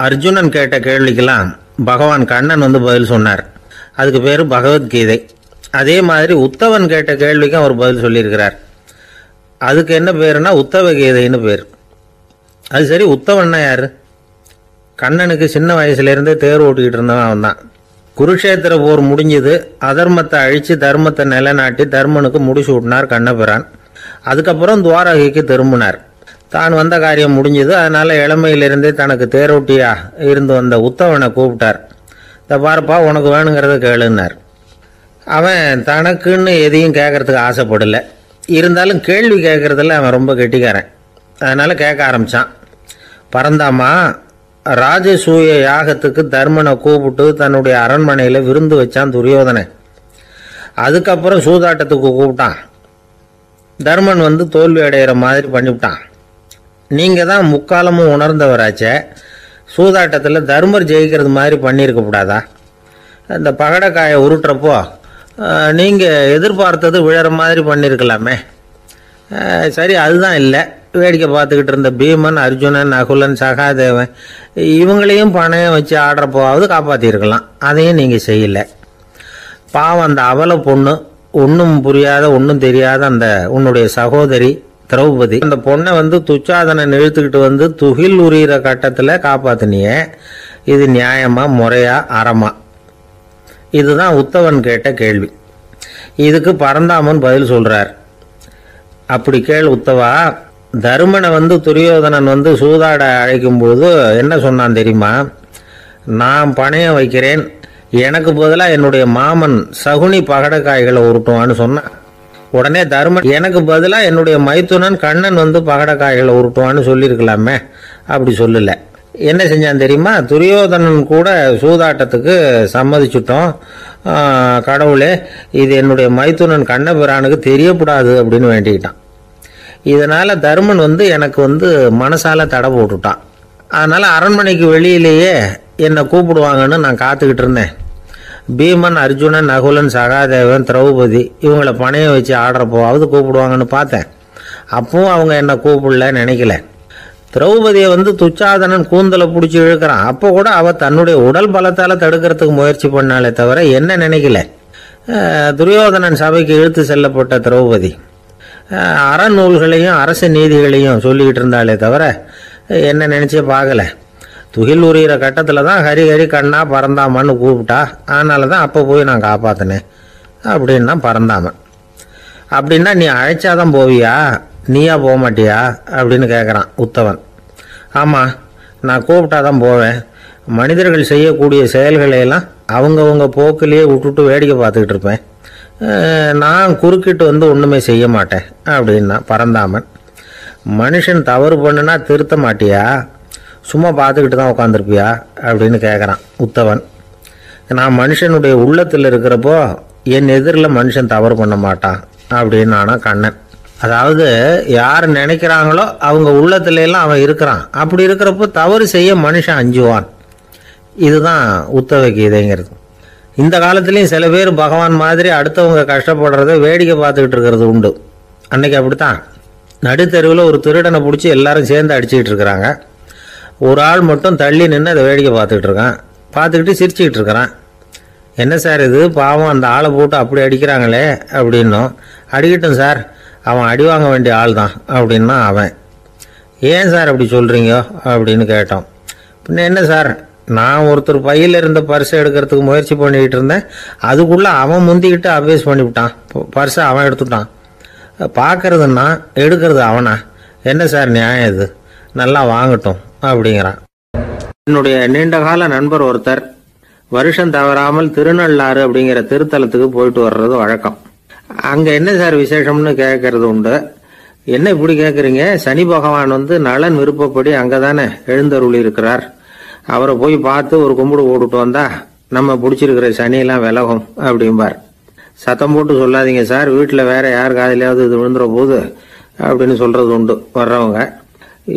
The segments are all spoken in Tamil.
அர்ஜுனன் கேட்ட கேள்விக்கெல்லாம் பகவான் கண்ணன் பதில் சொன்னார். அதுக்கு பேர் பகவத்கீதை. அதே மாதிரி உத்தவன் கேட்ட கேள்விக்கும் அவர் பதில் சொல்லியிருக்கிறார். அதுக்கு என்ன பேருனா உத்தவ கீதைன்னு பேர். அது சரி, உத்தவன்னா யார்? கண்ணனுக்கு சின்ன வயசுலேருந்தே தேர் ஓட்டிக்கிட்டு இருந்தவன் அவன் தான். குருஷேத்திர போர் முடிஞ்சது. அதர்மத்தை அழித்து தர்மத்தை நிலைநாட்டி தர்மனுக்கு முடிச்சு விட்டினார் கண்ணபிரான். அதுக்கப்புறம் துவாரகைக்கு திரும்பினார். தான் வந்த காரியம் முடிஞ்சது. அதனால் இளமையிலிருந்தே தனக்கு தேரோட்டியா இருந்து வந்த உத்தவனை கூப்பிட்டார். இந்த பாருப்பா, உனக்கு வேணுங்கிறத கேளுன்னார். அவன் தனக்குன்னு எதையும் கேட்கறதுக்கு ஆசைப்படலை. இருந்தாலும் கேள்வி கேட்குறதில் அவன் ரொம்ப கெட்டிக்காரன். அதனால் கேட்க ஆரம்பித்தான். பரந்தாமா, ராஜசூய யாகத்துக்கு தர்மனை கூப்பிட்டு தன்னுடைய அரண்மனையில் விருந்து வச்சான் துரியோதனை. அதுக்கப்புறம் சூதாட்டத்துக்கு கூப்பிட்டான். தர்மன் தோல்வி அடைகிற மாதிரி பண்ணிவிட்டான். நீங்கள் தான் முக்காலமும் உணர்ந்தவராச்சே, சூதாட்டத்தில் தர்மர் ஜெயிக்கிறது மாதிரி பண்ணியிருக்கக்கூடாதா? அந்த பகடக்காயை உருட்டுறப்போ நீங்கள் எதிர்பார்த்தது விழற மாதிரி பண்ணியிருக்கலாமே. சரி, அதுதான் இல்லை. வேடிக்கை பார்த்துக்கிட்டு இருந்த பீமன், அர்ஜுனன், நகுலன், சகாதேவன் இவங்களையும் பணையம் வச்சு ஆடுறப்போவாவது காப்பாற்றிருக்கலாம். அதையும் நீங்கள் செய்யலை. பாவம், அந்த அவல பொண்ணு, ஒன்றும் புரியாத ஒன்றும் தெரியாத அந்த உன்னுடைய சகோதரி திரௌபதி, அந்த பொண்ணை துச்சாதனன் இழுத்துக்கிட்டு துகில் உரிகிற கட்டத்தில் காப்பாற்றினியே. இது நியாயமா, முறையா, அறமா? இதுதான் உத்தவன் கேட்ட கேள்வி. இதுக்கு பரந்தாமன் பதில் சொல்றார். அப்படி கேள் உத்தவா. தருமனை துரியோதனன் சூதாட அழைக்கும்போது என்ன சொன்னான் தெரியுமா? நான் பணையம் வைக்கிறேன், எனக்கு பதிலாக என்னுடைய மாமன் சகுனி பகடக்காய்களை உருட்டுவான்னு சொன்னான். உடனே தருமன், எனக்கு பதிலாக என்னுடைய மைத்துனன் கண்ணன் பகடக்காய்களை உருட்டுவான்னு சொல்லியிருக்கலாமே. அப்படி சொல்லலை. என்ன செஞ்சான் தெரியுமா? துரியோதனன் கூட சூதாட்டத்துக்கு சம்மதிச்சுட்டோம், கடவுளே இது என்னுடைய மைத்துனன் கண்ணபிரானுக்கு தெரியக்கூடாது அப்படின்னு வேண்டிக்கிட்டான். இதனால் தருமன் எனக்கு மனசால தடை போட்டுட்டான். அதனால் அரண்மனைக்கு வெளியிலேயே என்னை கூப்பிடுவாங்கன்னு நான் காத்துக்கிட்டு இருந்தேன். பீமன், அர்ஜுனன், நகுலன், சகாதேவன், திரௌபதி இவங்களை பணையம் வச்சு ஆடுறப்போவாவது கூப்பிடுவாங்கன்னு பார்த்தேன். அப்பவும் அவங்க என்னை கூப்பிடல, நினைக்கல. திரௌபதியை துச்சாதனன் கூந்தலை பிடிச்சி இழுக்கிறான். அப்போ கூட அவள் தன்னுடைய உடல் பலத்தால் தடுக்கிறதுக்கு முயற்சி பண்ணாலே தவிர என்ன நினைக்கல. துரியோதனன் சபைக்கு இழுத்து செல்லப்பட்ட திரௌபதி அறநூல்களையும் அரச நீதிகளையும் சொல்லிக்கிட்டு இருந்தாலே தவிர என்ன நினச்சே பார்க்கல. துகில் உரிகிற கட்டத்தில் தான் ஹரி ஹரி கண்ணா பரந்தாமன்னு கூப்பிட்டா. அதனால தான் அப்போ போய் நான் காப்பாற்றினேன் அப்படின்னா பரந்தாமன். அப்படின்னா நீ அழைச்சாதான் போவியா, நீயா போக மாட்டியா அப்படின்னு கேட்குறான் உத்தவன். ஆமாம், நான் கூப்பிட்டா தான் போவேன். மனிதர்கள் செய்யக்கூடிய செயல்களையெல்லாம் அவங்கவுங்க போக்கிலேயே விட்டுட்டு வேடிக்கை பார்த்துக்கிட்டு இருப்பேன். நான் குறுக்கிட்டு ஒன்றுமே செய்ய மாட்டேன் அப்படின்னா பரந்தாமன். மனுஷன் தவறு பண்ணுனா திருத்த மாட்டியா, சும்மா பார்த்துக்கிட்டு தான் உட்காந்துருப்பியா அப்படின்னு கேட்குறான் உத்தவன். நான் மனுஷனுடைய உள்ளத்தில் இருக்கிறப்போ என் எதிரில் மனுஷன் தவறு பண்ண மாட்டான் அப்படின்னு ஆனா கண்ணன். அதாவது யார் நினைக்கிறாங்களோ அவங்க உள்ளத்துல எல்லாம் அவன் இருக்கிறான். அப்படி இருக்கிறப்போ தவறு செய்ய மனுஷன் அஞ்சுவான். இதுதான் உத்தவ கீதைங்கிறது. இந்த காலத்துலேயும் சில பேர் பகவான் மாதிரி அடுத்தவங்க கஷ்டப்படுறத வேடிக்கை பார்த்துக்கிட்டு இருக்கிறது உண்டு. அன்னைக்கு அப்படித்தான் நடுத்தெருவில் ஒரு திருடனை பிடிச்சி எல்லாரும் சேர்ந்து அடிச்சுக்கிட்டு இருக்கிறாங்க. ஒரு ஆள் மட்டும் தள்ளி நின்று அதை வேடிக்கை பார்த்துக்கிட்டு இருக்கான். பார்த்துக்கிட்டு சிரிச்சுக்கிட்டு இருக்கிறான். என்ன சார் இது, பாவம் அந்த ஆளை போட்டு அப்படி அடிக்கிறாங்களே அப்படின்னும். அடிக்கட்டும் சார், அவன் அடி வாங்க வேண்டிய ஆள் தான் அப்படின்னா அவன். ஏன் சார் அப்படி சொல்கிறீங்க அப்படின்னு கேட்டோம். பின்ன என்ன சார், நான் ஒருத்தர் பையில் இருந்த பர்ஸை எடுக்கிறதுக்கு முயற்சி பண்ணிக்கிட்டு இருந்தேன். அதுக்குள்ளே அவன் முந்திக்கிட்டு அபேஸ் பண்ணிவிட்டான். பர்ஸை அவன் எடுத்துட்டான். பார்க்கறதுன்னா எடுக்கிறது அவனா? என்ன சார் நியாயம் இது? நல்லா வாங்கட்டும் அப்படிங்கிறான். என்னுடைய நீண்டகால நண்பர் ஒருத்தர் வருஷம் தவறாமல் திருநள்ளாறு அப்படிங்கிற திருத்தலத்துக்கு போயிட்டு வர்றது வழக்கம். அங்கே என்ன சார் விசேஷம்னு கேட்கறது உண்டு. என்ன இப்படி கேட்குறீங்க? சனி பகவான் நலன் விருப்பப்படி அங்கே தானே எழுந்தருளி இருக்கிறார். அவரை போய் பார்த்து ஒரு கும்பிடு போட்டுட்டு வந்தா நம்ம பிடிச்சிருக்கிற சனியெல்லாம் விலகும் அப்படிம்பார். சத்தம் போட்டு சொல்லாதீங்க சார், வீட்டில் வேற யார் காதிலையாவது இது விழுந்துற போது அப்படின்னு சொல்றது உண்டு வர்றவங்க.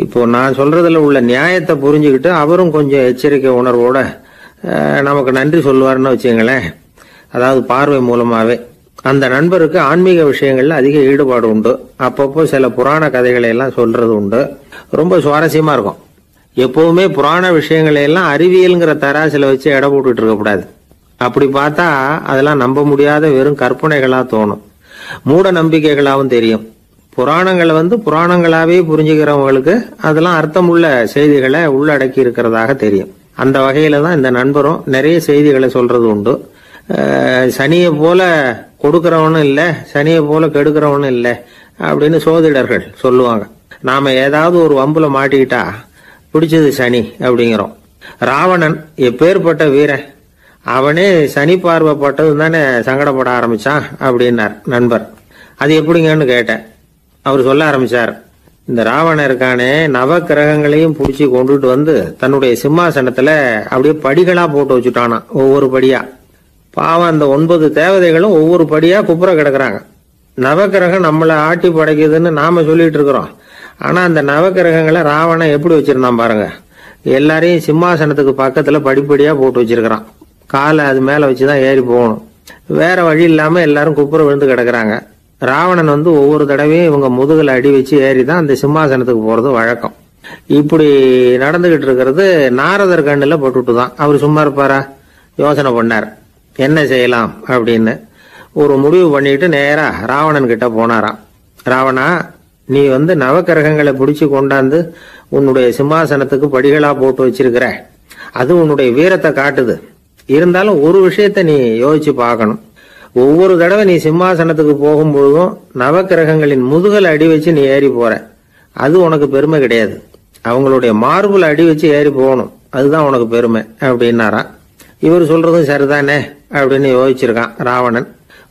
இப்போ நான் சொல்றதுல உள்ள நியாயத்தை புரிஞ்சுக்கிட்டு அவரும் கொஞ்சம் எச்சரிக்கை உணர்வோட நமக்கு நன்றி சொல்லுவார்னு வச்சுங்களேன். அதாவது பார்வை மூலமாவே. அந்த நண்பருக்கு ஆன்மீக விஷயங்கள்ல அதிக ஈடுபாடு உண்டு. அப்பப்போ சில புராண கதைகளை எல்லாம் சொல்றது உண்டு. ரொம்ப சுவாரஸ்யமா இருக்கும். எப்பவுமே புராண விஷயங்களை எல்லாம் அறிவியல்ங்கிற தராசில வச்சு எடை போட்டுட்டு இருக்கக்கூடாது. அப்படி பார்த்தா அதெல்லாம் நம்ப முடியாத வெறும் கற்பனைகளா தோணும், மூட நம்பிக்கைகளாகவும் தெரியும். புராணங்களை புராணங்களாவே புரிஞ்சுக்கிறவங்களுக்கு அதெல்லாம் அர்த்தமுள்ள செய்திகளை உள்ளடக்கி இருக்கிறதாக தெரியும். அந்த வகையில தான் இந்த நண்பரும் நிறைய செய்திகளை சொல்றது உண்டு. சனியை போல கொடுக்கிறவனும் இல்லை, சனியை போல கெடுக்கிறவனும் இல்லை அப்படின்னு சோதிடர்கள் சொல்லுவாங்க. நாம ஏதாவது ஒரு வம்புல மாட்டிக்கிட்டா பிடிச்சது சனி அப்படிங்கிறோம். ராவணன் எப்பேற்பட்ட வீரன், அவனே சனி பார்வைப்பட்டது தானே சங்கடப்பட ஆரம்பிச்சான் அப்படின்னார் நண்பர். அது எப்படிங்கன்னு கேட்டேன். அவர் சொல்ல ஆரம்பிச்சார், இந்த ராவணன் இருக்கானே நவ கிரகங்களையும் பிடிச்சி கொண்டுட்டு வந்து தன்னுடைய சிம்மாசனத்துல அப்படியே படிகளா போட்டு வச்சுட்டானா, ஒவ்வொரு படியா. பாவம் அந்த 9 தேவதைகளும் ஒவ்வொரு படியா குப்புற கிடக்குறாங்க. நவக்கிரகம் நம்மளை ஆட்டி படைக்குதுன்னு நாம சொல்லிட்டு இருக்கிறோம். ஆனா அந்த நவக்கிரகங்களை ராவணன் எப்படி வச்சிருந்தான் பாருங்க. எல்லாரையும் சிம்மாசனத்துக்கு பக்கத்துல படிப்படியா போட்டு வச்சிருக்கிறான். காலை அது மேல வச்சுதான் ஏறி போகணும். வேற வழி இல்லாம எல்லாரும் குப்புற விழுந்து கிடக்குறாங்க. ராவணன் ஒவ்வொரு தடவையும் இவங்க முதுகுல அடி வச்சு ஏறிதான் அந்த சிம்மாசனத்துக்கு போறது வழக்கம். இப்படி நடந்துகிட்டு இருக்கிறது நாரதர் கண்ணுல போட்டுட்டுதான். அவர் சும்மா இருப்பாரா? யோசனை பண்ணார் என்ன செய்யலாம் அப்படின்னு. ஒரு முடிவு பண்ணிட்டு நேரா ராவணன் கிட்ட போனாராம். ராவணா, நீ நவக்கிரகங்களை பிடிச்சு கொண்டாந்து உன்னுடைய சிம்மாசனத்துக்கு படிகளா போட்டு வச்சிருக்கிற, அது உன்னுடைய வீரத்தை காட்டுது. இருந்தாலும் ஒரு விஷயத்த நீ யோசிச்சு பார்க்கணும். ஒவ்வொரு தடவை நீ சிம்மாசனத்துக்கு போகும்பொழுதும் நவக்கிரகங்களின் முதுகல் அடி வச்சு நீ ஏறி போற, அது உனக்கு பெருமை கிடையாது. அவங்களுடைய மார்புல அடி வச்சு ஏறி போகணும், அதுதான் உனக்கு பெருமை அப்படின்னாராம். இவர் சொல்றதும் சரிதானே அப்படின்னு யோசிச்சிருக்கான் ராவணன்.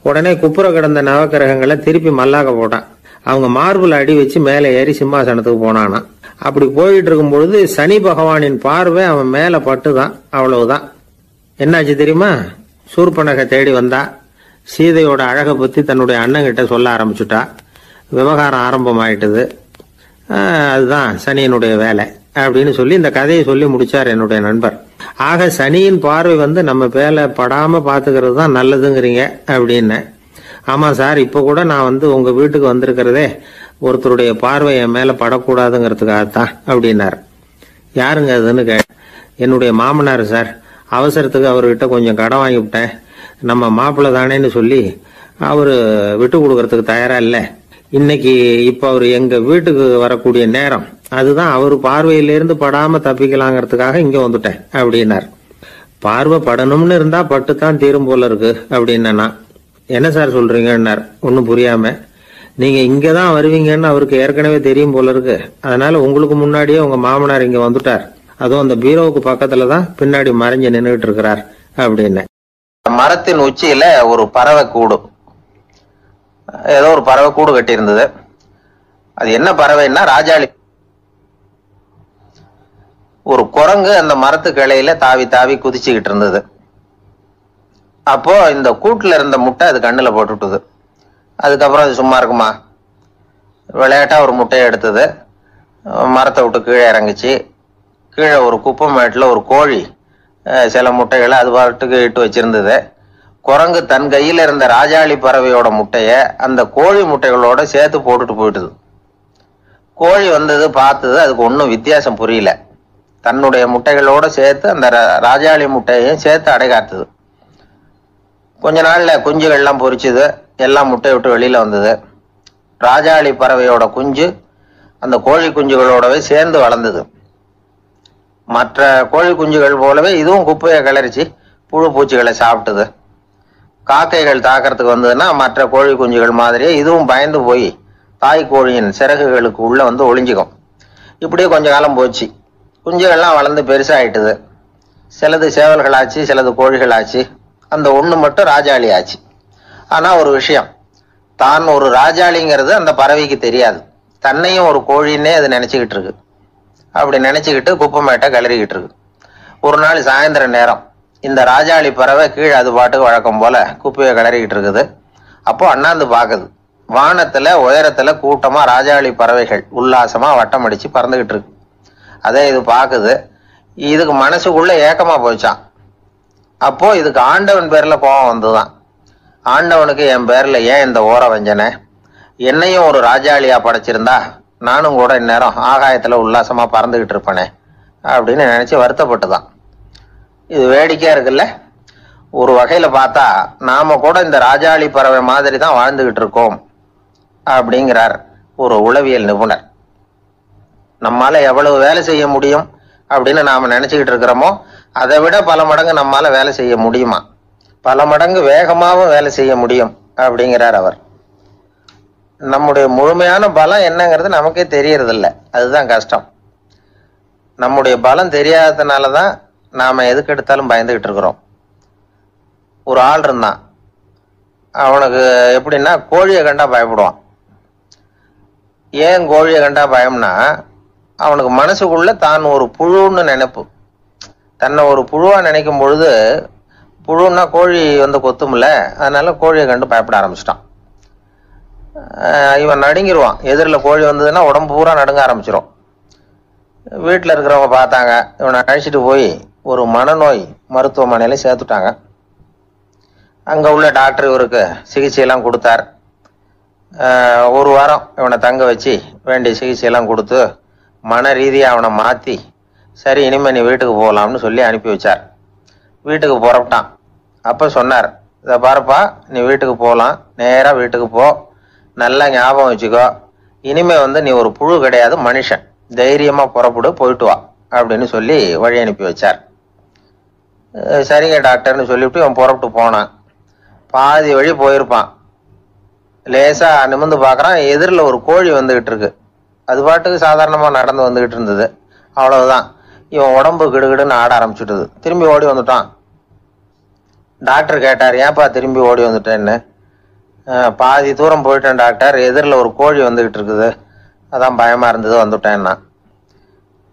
உடனே குப்புற கிடந்த நவக்கிரகங்களை திருப்பி மல்லாக்க போட்டான். அவங்க மார்புல அடி வச்சு மேலே ஏறி சிம்மாசனத்துக்கு போனானா. அப்படி போயிட்டு இருக்கும் பொழுது சனி பகவானின் பார்வை அவன் மேல பட்டுதான். அவ்வளவுதான். என்னாச்சு தெரியுமா? சூர்பனகை தேடி வந்தா. சீதையோட அழகை பத்தி தன்னுடைய அண்ணங்கிட்ட சொல்ல ஆரம்பிச்சுட்டா. விவகாரம் ஆரம்பமாயிட்டது. அதுதான் சனியினுடைய வேலை அப்படின்னு சொல்லி இந்த கதையை சொல்லி முடிச்சார் என்னுடைய நண்பர். ஆக சனியின் பார்வை நம்ம பேல படாம பாத்துக்கிறது தான் நல்லதுங்கிறீங்க அப்படின்னு. ஆமா சார், இப்ப கூட நான் உங்க வீட்டுக்கு வந்திருக்கிறதே ஒருத்தருடைய பார்வை என் மேல படக்கூடாதுங்கிறதுக்காகத்தான் அப்படின்னாரு. யாருங்க அதுன்னு என்னுடைய மாமனார் சார். அவசரத்துக்கு அவர்கிட்ட கொஞ்சம் கடன் வாங்கிவிட்டேன். நம்ம மாப்பிள்ளை தானேன்னு சொல்லி அவரு விட்டு கொடுக்கறதுக்கு தயாரா இல்ல. இன்னைக்கு இப்ப அவரு எங்க வீட்டுக்கு வரக்கூடிய நேரம், அதுதான் அவரு பார்வையிலிருந்து படாம தப்பிக்கலாங்கிறதுக்காக இங்க வந்துட்டேன் அப்படின்னார். பார்வை படணும்னு இருந்தா பட்டுத்தான் தீரும் போல இருக்கு அப்படின்னா. என்ன சார் சொல்றீங்கன்னார் ஒன்னும் புரியாம. நீங்க இங்கதான் வருவீங்கன்னு அவருக்கு ஏற்கனவே தெரியும் போல இருக்கு. அதனால உங்களுக்கு முன்னாடியே உங்க மாமனார் இங்க வந்துட்டார். அதுவும் அந்த பீரோவுக்கு பக்கத்துலதான் பின்னாடி மறைஞ்சு நின்றுட்டு இருக்கிறார் அப்படின்னு. மரத்தின் உச்சியில ஒரு பறவை கூடு, ஏதோ ஒரு பறவை கூடு கட்டி இருந்தது. அது என்ன பறவைன்னா ராஜாளி. ஒரு குரங்கு அந்த மரத்து கிளையில தாவி தாவி குதிச்சுக்கிட்டு இருந்தது. அப்போ இந்த கூட்டுல இருந்த முட்டை அது கண்ணுல போட்டுட்டுது. அதுக்கப்புறம் அது சும்மா இருக்குமா? விளையாட்டா ஒரு முட்டையை எடுத்தது, மரத்தை விட்டு கீழே இறங்குச்சு. கீழே ஒரு குப்பை மேட்டில் ஒரு கோழி சில முட்டைகளை அது பாட்டுக்கு இட்டு வச்சிருந்தது. குரங்கு தன் கையில இருந்த ராஜாளி பறவையோட முட்டைய அந்த கோழி முட்டைகளோட சேர்த்து போட்டுட்டு போயிட்டுது. கோழி வந்தது, பார்த்தது, அதுக்கு ஒன்றும் வித்தியாசம் புரியல. தன்னுடைய முட்டைகளோட சேர்த்து அந்த ராஜாளி முட்டையையும் சேர்த்து அடைகாத்துது. கொஞ்ச நாள்ல குஞ்சுகள்லாம் பொரிச்சுது, எல்லாம் முட்டையை விட்டு வெளியில வந்தது. ராஜாளி பறவையோட குஞ்சு அந்த கோழி குஞ்சுகளோடவே சேர்ந்து வளர்ந்தது. மற்ற கோழி குஞ்சுகள் போலவே இதுவும் குப்பையை கிளறிச்சு புழு பூச்சிகளை சாப்பிட்டுது. காக்கைகள் தாக்கிறதுக்கு வந்ததுன்னா மற்ற கோழி குஞ்சுகள் மாதிரியே இதுவும் பயந்து போய் தாய் கோழியின் சிறகுகளுக்கு உள்ள ஒளிஞ்சுக்கும். இப்படியே கொஞ்ச காலம் போச்சு. குஞ்சுகள்லாம் வளர்ந்து பெருசாயிட்டுது. சிலது சேவல்களாச்சு, சிலது கோழிகளாச்சு. அந்த ஒண்ணு மட்டும் ராஜாளி ஆச்சு. ஆனா ஒரு விஷயம், தான் ஒரு ராஜாளிங்கிறது அந்த பறவைக்கு தெரியாது. தன்னையும் ஒரு கோழின்னே அது நினைச்சுக்கிட்டு இருக்கு. அப்படி நினைச்சுக்கிட்டு குப்பை மேட்டை கிளறிக்கிட்டு இருக்கு. ஒரு நாள் சாயந்தர நேரம் இந்த ராஜாளி பறவை கீழே அது பாட்டுக்கு வழக்கம் போல குப்பையை கிளறிக்கிட்டு இருக்குது. அப்போ அண்ணாந்து பாக்குது. வானத்துல உயரத்துல கூட்டமா ராஜாளி பறவைகள் உல்லாசமா வட்டம் அடிச்சு பறந்துகிட்டு இருக்கு. அதே இது பாக்குது. இதுக்கு மனசுக்குள்ள ஏக்கமா போச்சான். அப்போ இதுக்கு ஆண்டவன் பேர்ல கோபம் வந்துதான். ஆண்டவனுக்கு என் பேர்ல ஏன் இந்த ஓர வஞ்சனை? என்னையும் ஒரு ராஜாளியா படைச்சிருந்தா நானும் கூட இந்நேரம் ஆகாயத்துல உல்லாசமா பறந்துகிட்டு இருப்பேனே அப்படின்னு நினைச்சு வருத்தப்பட்டுதான். இது வேடிக்கையா இருக்குல்ல. ஒரு வகையில பார்த்தா நாம கூட இந்த ராஜாளி பறவை மாதிரி தான் வாழ்ந்துகிட்டு இருக்கோம் அப்படிங்கிறார் ஒரு உளவியல் நிபுணர். நம்மால எவ்வளவு வேலை செய்ய முடியும் அப்படின்னு நாம நினைச்சுக்கிட்டு இருக்கிறோமோ அதை விட பல மடங்கு நம்மால வேலை செய்ய முடியுமா, பல மடங்கு வேகமாகவும் வேலை செய்ய முடியும் அப்படிங்கிறார் அவர். நம்முடைய முழுமையான பலம் என்னங்கிறது நமக்கே தெரியறதில்ல, அதுதான் கஷ்டம். நம்முடைய பலம் தெரியாததுனாலதான் நாம எதுக்கு எடுத்தாலும் பயந்துகிட்டு இருக்கிறோம். ஒரு ஆள் இருந்தான், அவனுக்கு எப்படின்னா கோழியை கண்டா பயப்படுவான். ஏன் கோழியை கண்டா பயம்னா, அவனுக்கு மனசுக்குள்ள தான் ஒரு புழுன்னு நினைப்பு. தன்னை ஒரு புழுவா நினைக்கும் பொழுது, புழுன்னா கோழி வந்து கொத்தும்ல, அதனால கோழியை கண்டு பயப்பட ஆரம்பிச்சிட்டான். இவன் நடுங்கிடுவான். எதிரில் கோழி வந்ததுன்னா உடம்பு பூரா நடுங்க ஆரம்பிச்சிடும். வீட்டில் இருக்கிறவங்க பார்த்தாங்க, இவனை அழைச்சிட்டு போய் ஒரு மனநோய் மருத்துவமனையில சேர்த்துட்டாங்க. அங்கே உள்ள டாக்டர் இவருக்கு சிகிச்சையெல்லாம் கொடுத்தார். ஒரு வாரம் இவனை தங்க வச்சு வேண்டிய சிகிச்சையெல்லாம் கொடுத்து மன ரீதியாக அவனை மாற்றி, சரி இனிமேல் நீ வீட்டுக்கு போகலாம்னு சொல்லி அனுப்பி வச்சார். வீட்டுக்கு புறப்பட்டான். அப்போ சொன்னார், இதை பாருப்பா, நீ வீட்டுக்கு போகலாம், நேராக வீட்டுக்கு போ, நல்லா ஞாபகம் வச்சுக்கோ, இனிமே வந்து நீ ஒரு புழு கிடையாது, மனுஷன், தைரியமாக புறப்படு, போயிட்டு வா அப்படின்னு சொல்லி வழி அனுப்பி வச்சார். சரிங்க டாக்டர்னு சொல்லிவிட்டு இவன் புறப்பட்டு போனான். பாதி வழி போயிருப்பான். லேசா நிமிர்ந்து பார்க்குறான், எதிரில் ஒரு கோழி வந்துகிட்டு இருக்கு. அது பாட்டுக்கு சாதாரணமாக நடந்து வந்துகிட்டு இருந்தது. அவ்வளவுதான், இவன் உடம்பு கிடுகிடுன்னு ஆட ஆரம்பிச்சுட்டுது. திரும்பி ஓடி வந்துட்டான். டாக்டர் கேட்டார், ஏன்பா திரும்பி ஓடி வந்துட்டேன்னு. பாதி தூரம் போயிட்டேன் டாக்டர், எதிரில் ஒரு கோழி வந்துகிட்டு இருக்குது, அதான் பயமா இருந்தது, வந்துட்டேன்னா.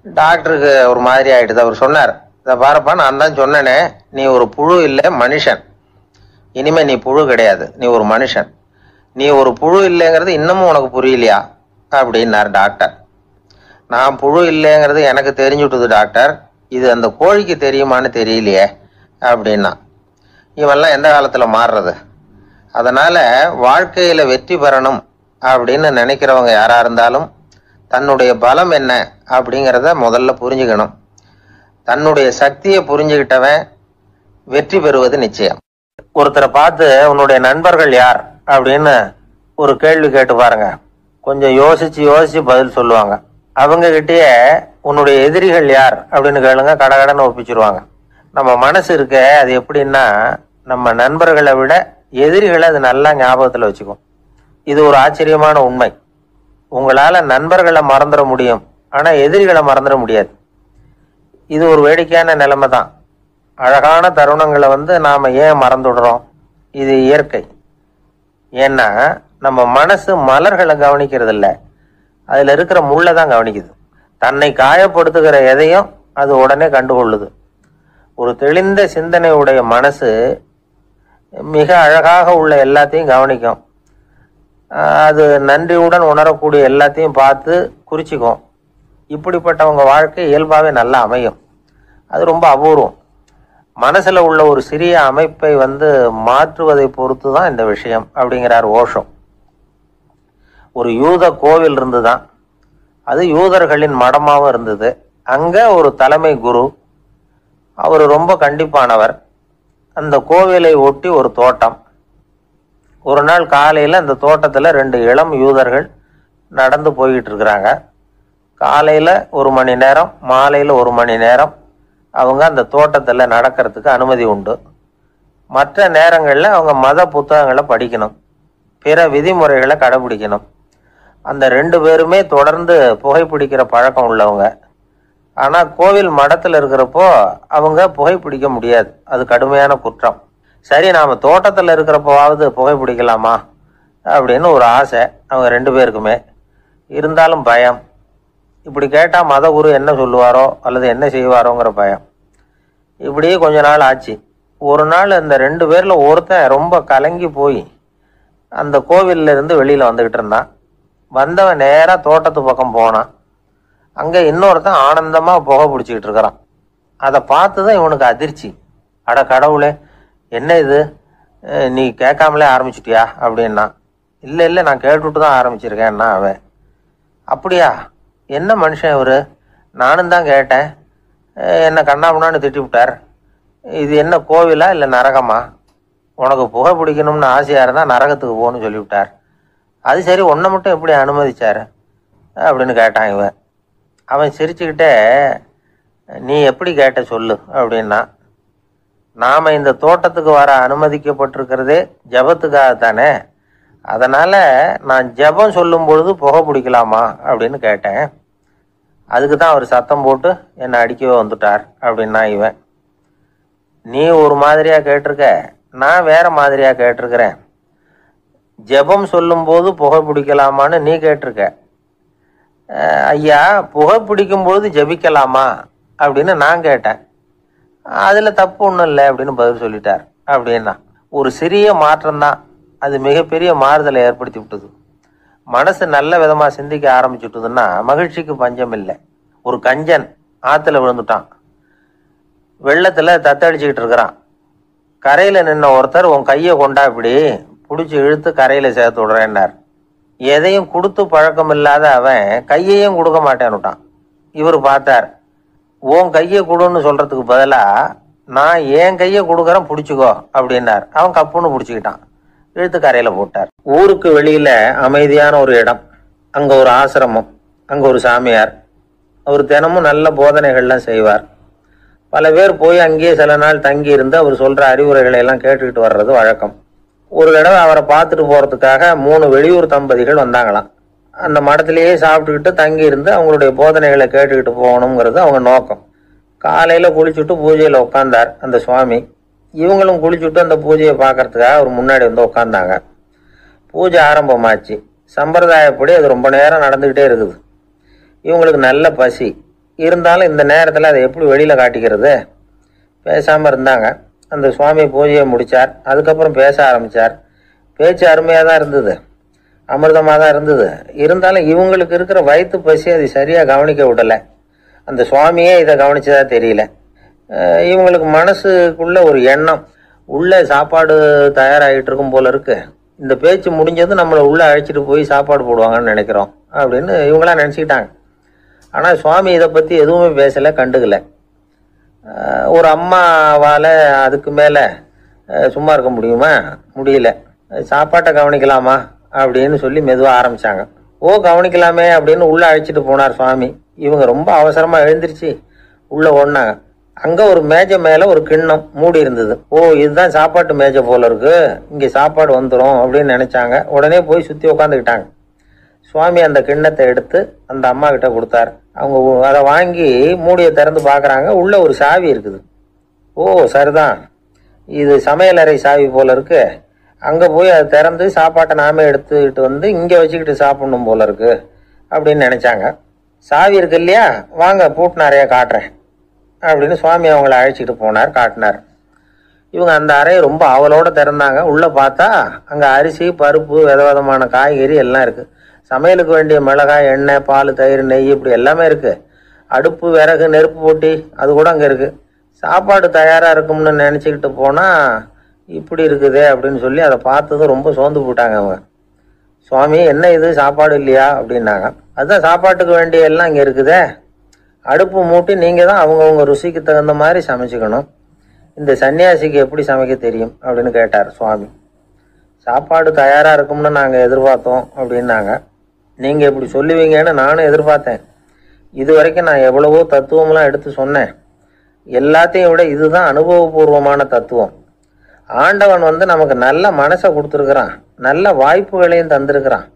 டாக்டருக்கு ஒரு மாதிரி ஆயிடுது. அவர் சொன்னார், இதை பாருப்பா, நான் தான் சொன்னேனே, நீ ஒரு புழு இல்லை, மனுஷன். இனிமே நீ புழு கிடையாது, நீ ஒரு மனுஷன். நீ ஒரு புழு இல்லைங்கிறது இன்னமும் உனக்கு புரியலையா அப்படின்னார் டாக்டர். நான் புழு இல்லைங்கிறது எனக்கு தெரிஞ்சுட்டுது டாக்டர், இது அந்த கோழிக்கு தெரியுமான்னு தெரியலையே அப்படின்னா. இவெல்லாம் எந்த காலத்துல மாறுறது? அதனால வாழ்க்கையில வெற்றி பெறணும் அப்படின்னு நினைக்கிறவங்க யாரா இருந்தாலும் தன்னுடைய பலம் என்ன அப்படிங்கிறத முதல்ல புரிஞ்சுக்கணும். தன்னுடைய சக்தியை புரிஞ்சுக்கிட்டவன் வெற்றி பெறுவது நிச்சயம். ஒருத்தரை பார்த்து உன்னுடைய நண்பர்கள் யார் அப்படின்னு ஒரு கேள்வி கேட்டு பாருங்க. கொஞ்சம் யோசிச்சு யோசிச்சு பதில் சொல்லுவாங்க. அவங்க கிட்டயே உன்னுடைய எதிரிகள் யார் அப்படின்னு கேளுங்க, கடகடன்னு ஒப்பிச்சிருவாங்க. நம்ம மனசு இருக்க, அது எப்படின்னா, நம்ம நண்பர்களை விட எதிரிகளை அது நல்லா ஞாபகத்துல வச்சுக்கும். இது ஒரு ஆச்சரியமான உண்மை. உங்களால நண்பர்களை மறந்துட முடியும், ஆனா எதிரிகளை மறந்துட முடியாது. இது ஒரு வேடிக்கையான நிலைமை தான். அழகான தருணங்களை வந்து நாம ஏன் மறந்துடுறோம்? இது இயற்கை. ஏன்னா நம்ம மனசு மலர்களை கவனிக்கிறது இல்லை, அதுல இருக்கிற முள்ளை தான் கவனிக்குது. தன்னை காயப்படுத்துகிற எதையும் அது உடனே கண்டுகொள்ளுது. ஒரு தெளிந்த சிந்தனையுடைய மனசு மிக அழகாக உள்ள எல்லாத்தையும் கவனிக்கும். அது நன்றியுடன் உணரக்கூடிய எல்லாத்தையும் பார்த்து குறிச்சிக்கும். இப்படிப்பட்டவங்க வாழ்க்கை இயல்பாகவே நல்லா அமையும். அது ரொம்ப அபூர்வம். மனசுல உள்ள ஒரு சிறிய அமைப்பை வந்து மாற்றுவதை பொறுத்து தான் இந்த விஷயம் அப்படிங்கிறார் ஓஷோ. ஒரு யூத கோவில் இருந்துதான், அது யூதர்களின் மடமாவும் இருந்தது. அங்க ஒரு தலைமை குரு, அவர் ரொம்ப கண்டிப்பானவர். அந்த கோவிலை ஒட்டி ஒரு தோட்டம். ஒரு நாள் காலையில அந்த தோட்டத்துல 2 இளம் யூதர்கள் நடந்து போய்கிட்டு இருக்கிறாங்க. காலையில 1 மணி நேரம், மாலையில 1 மணி நேரம் அவங்க அந்த தோட்டத்துல நடக்கிறதுக்கு அனுமதி உண்டு. மற்ற நேரங்கள்ல அவங்க மத புத்தகங்களை படிக்கணும், பிற விதிமுறைகளை கடைபிடிக்கணும். அந்த 2 பேருமே தொடர்ந்து புகைப்பிடிக்கிற பழக்கம் உள்ளவங்க. ஆனா கோவில் மடத்துல இருக்கிறப்போ அவங்க புகைப்பிடிக்க முடியாது, அது கடுமையான குற்றம். சரி, நாம தோட்டத்துல இருக்கிறப்போவாவது புகைப்பிடிக்கலாமா அப்படின்னு ஒரு ஆசை அவங்க 2 பேருக்குமே. இருந்தாலும் பயம். இப்படி கேட்டா மதகுரு என்ன சொல்லுவாரோ அல்லது என்ன செய்வாரோங்கிற பயம். இப்படியே கொஞ்ச நாள் ஆச்சு. ஒரு நாள் இந்த 2 பேர்ல ஒருத்தன் ரொம்ப கலங்கி போய் அந்த கோவில்ல இருந்து வெளியில வந்துகிட்டு இருந்தான். வந்தவன் நேரா தோட்டத்து பக்கம் போனான். அங்க இன்னொருத்தன் ஆனந்தமா புகை பிடிச்சிக்கிட்டு இருக்கிறான். அதை பார்த்துதான் இவனுக்கு அதிர்ச்சி. அட கடவுளே, என்ன இது, நீ கேட்காமலே ஆரம்பிச்சிட்டியா அப்படின்னா. இல்லை இல்லை, நான் கேட்டுட்டு தான் ஆரம்பிச்சிருக்கேன்னா அவன். அப்படியா, என்ன மனுஷன் இவரு, நானும் தான் கேட்டேன், என்ன கண்ணாமுன்னான்னு திட்டி விட்டார். இது என்ன கோவிலா இல்லை நரகமா? உனக்கு புகை பிடிக்கணும்னு ஆசையாக இருந்தால் நரகத்துக்கு போகணும்னு சொல்லிவிட்டார். அது சரி, ஒன்றை மட்டும் எப்படி அனுமதிச்சார் அப்படின்னு கேட்டான் இவன். அவன் சிரிச்சுக்கிட்டே, நீ எப்படி கேட்ட சொல்லு அப்படின்னா, நாம் இந்த தோட்டத்துக்கு வர அனுமதிக்கப்பட்டிருக்கிறதே ஜபத்துக்காகத்தானே, அதனால் நான் ஜபம் சொல்லும் பொழுது புகை பிடிக்கலாமா அப்படின்னு கேட்டேன். அதுக்கு தான் அவர் சத்தம் போட்டு என்னை அடிக்கவே வந்துட்டார் அப்படின்னா இவன். நீ ஒரு மாதிரியாக கேட்டிருக்க, நான் வேற மாதிரியாக கேட்டிருக்கிறேன். ஜெபம் சொல்லும்போது புகை பிடிக்கலாமான்னு நீ கேட்டிருக்க. ஐயா, புகை பிடிக்கும்போது ஜபிக்கலாமா அப்படின்னு நான் கேட்டேன். அதில் தப்பு ஒன்றும் இல்லை அப்படின்னு பதில் சொல்லிட்டார் அப்படின்னா. ஒரு சிறிய மாற்றம்தான் அது மிகப்பெரிய மாறுதலை ஏற்படுத்தி விட்டது. மனசு நல்ல விதமாக சிந்திக்க ஆரம்பிச்சுட்டுதுன்னா மகிழ்ச்சிக்கு பஞ்சம் இல்லை. ஒரு கஞ்சன் ஆற்றுல விழுந்துட்டான், வெள்ளத்தில் தத்தடிச்சுக்கிட்டு இருக்கிறான். கரையில் நின்ன ஒருத்தர், உன் கையை கொண்டா இப்படி பிடிச்சி இழுத்து கரையில் சேர்த்து விடுறேன்னார். எதையும் கொடுத்து பழக்கம் இல்லாத அவன் கையையும் கொடுக்க மாட்டேன்னுட்டான். இவர் பார்த்தார், உன் கையை கொடுன்னு சொல்கிறதுக்கு பதிலாக நான் என் கையை கொடுக்குறேன் பிடிச்சிக்கோ அப்படின்னார். அவன் கப்புன்னு பிடிச்சிக்கிட்டான், இழுத்து கரையில் போட்டார். ஊருக்கு வெளியில் அமைதியான ஒரு இடம், அங்கே ஒரு ஆசிரமம், அங்கே ஒரு சாமியார். அவர் தினமும் நல்ல போதனைகள்லாம் செய்வார். பல பேர் போய் அங்கேயே சில நாள் தங்கி இருந்து அவர் சொல்கிற அறிவுரைகளை எல்லாம் கேட்டுக்கிட்டு வர்றது வழக்கம். ஒரு தடவை அவரை பார்த்துட்டு போகிறதுக்காக 3 வெளியூர் தம்பதிகள் வந்தாங்களாம். அந்த மடத்திலேயே சாப்பிட்டுக்கிட்டு தங்கி இருந்து அவங்களுடைய போதனைகளை கேட்டுக்கிட்டு போகணுங்கிறது அவங்க நோக்கம். காலையில் குளிச்சுட்டு பூஜையில் உட்காந்தார் அந்த சுவாமி. இவங்களும் குளிச்சுட்டு அந்த பூஜையை பார்க்கறதுக்காக அவர் முன்னாடி வந்து உட்காந்தாங்க. பூஜை ஆரம்பமாச்சு. சம்பிரதாயப்படி அது ரொம்ப நேரம் நடந்துக்கிட்டே இருக்குது. இவங்களுக்கு நல்ல பசி இருந்தாலும் இந்த நேரத்தில் அதை எப்படி வெளியில் காட்டிக்கிறது? பேசாமல் இருந்தாங்க. அந்த சுவாமி பூஜையை முடித்தார். அதுக்கப்புறம் பேச ஆரம்பித்தார். பேச்சு அருமையாக தான் இருந்தது, அமிர்தமாக தான் இருந்தது. இருந்தாலும் இவங்களுக்கு இருக்கிற வயிற்று பசி அது சரியாக கவனிக்க விடலை. அந்த சுவாமியே இதை கவனிச்சதா தெரியல. இவங்களுக்கு மனசுக்குள்ள ஒரு எண்ணம், உள்ளே சாப்பாடு தயாராகிட்டு இருக்கும் போல இருக்கு, இந்த பேச்சு முடிஞ்சது நம்மளை உள்ளே அழைச்சிட்டு போய் சாப்பாடு போடுவாங்கன்னு நினைக்கிறோம் அப்படின்னு இவங்களாம் நினச்சிக்கிட்டாங்க. ஆனால் சுவாமி இதை பற்றி எதுவுமே பேசலை, கண்டுக்கலை. ஒரு அம்மாவால் அதுக்கு மேலே சும்மா இருக்க முடியுமா? முடியல. சாப்பாட்டை கவனிக்கலாமா அப்படின்னு சொல்லி மெதுவாக ஆரம்பித்தாங்க. ஓ, கவனிக்கலாமே அப்படின்னு உள்ளே அழைச்சிட்டு போனார் சுவாமி. இவங்க ரொம்ப அவசரமாக எழுந்திரிச்சு உள்ளே ஓடினாங்க. அங்கே ஒரு மேஜை மேலே ஒரு கிண்ணம் மூடி இருந்தது. ஓ, இதுதான் சாப்பாட்டு மேஜை போல இருக்கு, இங்கே சாப்பாடு வந்துடும் அப்படின்னு நினச்சாங்க. உடனே போய் சுற்றி உட்காந்துக்கிட்டாங்க. சுவாமி அந்த கிண்ணத்தை எடுத்து அந்த அம்மா கிட்ட கொடுத்தார். அவங்க அதை வாங்கி மூடியை திறந்து பார்க்குறாங்க. உள்ளே ஒரு சாவி இருக்குது. ஓ, சரிதான், இது சமையலறை சாவி போல இருக்கு, அங்கே போய் அதை திறந்து சாப்பாட்டை நாமே எடுத்துக்கிட்டு வந்து இங்கே வச்சுக்கிட்டு சாப்பிடணும் போல இருக்கு அப்படின்னு நினச்சாங்க. சாவி இருக்கு இல்லையா, வாங்க பூட்டு நிறையா காட்டுறேன் அப்படின்னு சுவாமி அவங்கள அழைச்சிட்டு போனார், காட்டினார். இவங்க அந்த அறையை ரொம்ப அவளோட திறந்தாங்க. உள்ளே பார்த்தா அங்கே அரிசி, பருப்பு, விதவிதமான காய்கறி எல்லாம் இருக்குது. சமையலுக்கு வேண்டிய மிளகாய், எண்ணெய், பால், தயிர், நெய் இப்படி எல்லாமே இருக்குது. அடுப்பு, விறகு, நெருப்பு போட்டி அது கூட அங்கே இருக்குது. சாப்பாடு தயாராக இருக்கும்னு நினச்சிக்கிட்டு போனால் இப்படி இருக்குதே அப்படின்னு சொல்லி அதை பார்த்ததும் ரொம்ப சோர்ந்து போட்டாங்க அவங்க. சுவாமி, என்ன இது சாப்பாடு இல்லையா அப்படின்னாங்க. அதுதான் சாப்பாட்டுக்கு வேண்டிய எல்லாம் இங்கே இருக்குதே, அடுப்பு மூட்டி நீங்கள் தான் அவங்கவுங்க ருசிக்கு தகுந்த மாதிரி சமைச்சிக்கணும், இந்த சன்னியாசிக்கு எப்படி சமைக்க தெரியும் அப்படின்னு கேட்டார் சுவாமி. சாப்பாடு தயாராக இருக்கும்னு நாங்கள் எதிர்பார்த்தோம் அப்படின்னாங்க. நீங்கள் இப்படி சொல்லுவீங்கன்னு நானும் எதிர்பார்த்தேன். இது வரைக்கும் நான் எவ்வளவோ தத்துவம்லாம் எடுத்து சொன்னேன். எல்லாத்தையும் விட இதுதான் அனுபவபூர்வமான தத்துவம். ஆண்டவன் நமக்கு நல்ல மனசை கொடுத்துருக்குறான், நல்ல வாய்ப்புகளையும் தந்திருக்கிறான்,